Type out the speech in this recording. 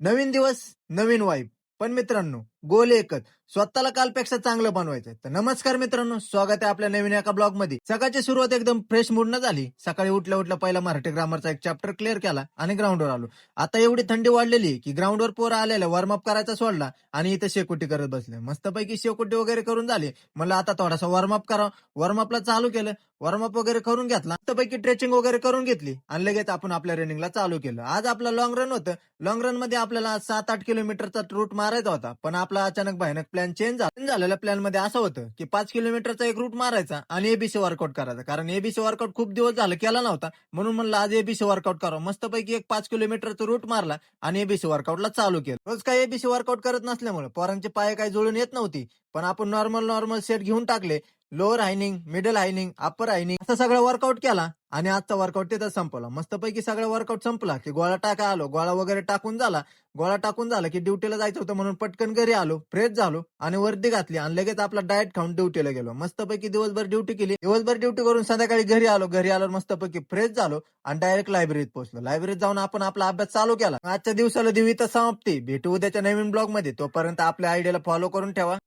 नवीन दिवस, नवीन वाईब. पण मित्रांनो, गोल एकच, स्वतःला कालपेक्षा चांगलं बनवायचंय. तर नमस्कार मित्रांनो, स्वागत आहे आपल्या नवीन एका ब्लॉग मध्ये. सकाळची सुरुवात एकदम फ्रेश मूड न झाली. सकाळी उठल्या उठल्या पहिला मराठी ग्रामरचा एक चॅप्टर क्लिअर केला आणि ग्राउंडवर आलो. आता एवढी थंडी वाढलेली आहे की ग्राउंडवर पोरं आलेल्या वॉर्मअप करायचा सोडला आणि इथं शेकोटी करत बसले. मस्तपैकी शेकोटी वगैरे करून झाली. म्हणलं आता थोडासा वॉर्मअप करा. वॉर्मअपला चालू केलं. वॉर्मअप वगैरे करून घेतला. मस्तपैकी स्ट्रेचिंग वगैरे करून घेतली आणि लगेच आपण आपल्या रनिंगला चालू केलं. आज आपला लॉंग रन होतं. लॉंग रन मध्ये आपल्याला 7-8 किलोमीटरचा रूट मारायचा होता, पण आपला अचानक भयानक प्लॅन चेंज झाला. झालेल्या प्लॅन मध्ये असं होतं की 5 किलोमीटरचा एक रूट मारायचा आणि एबीसी वर्कआउट करायचा, कारण एबीसी वर्कआउट खूप दिवस झालं केला नव्हता. म्हणून म्हणलं आज एबीसी वर्कआउट करावं. मस्तपैकी एक 5 किलोमीटरचा रूट मारला आणि एबीसी वर्कआउटला चालू केलं. रोज काही एबीसी वर्कआउट करत नसल्यामुळे पोरांचे पाय काही जुळून येत नव्हती, पण आपण नॉर्मल नॉर्मल सेट घेऊन टाकले. लोअर हायनिंग, मिडल हायनिंग, अप्पर हायनिंग असं सगळं वर्कआउट केला आणि आजचा वर्कआउट तिथं संपवला. मस्तपैकी सगळं वर्कआउट संपला की गोळा टाका आलो. गोळा वगैरे टाकून झाला. गोळा टाकून झाला की ड्युटीला जायचं होतं, म्हणून पटकन घरी आलो, फ्रेश झालो आणि वर्दी घातली आणि लगेच आपला डाएट खाऊन ड्युटीला गेलो. मस्तपैकी दिवसभर ड्युटी केली. दिवसभर ड्युटी करून संध्याकाळी घरी आलो. घरी आलो मस्तपैकी फ्रेश झालो आणि डायरेक्ट लायब्ररीत पोहोचलो. लायब्ररीत जाऊन आपण आपला अभ्यास चालू केला. आजच्या दिवसाला देऊ इथं समाप्ती. भेटू उद्याच्या नवीन ब्लॉग मध्ये. तोपर्यंत आपल्या आयडियाला फॉलो करून ठेवा.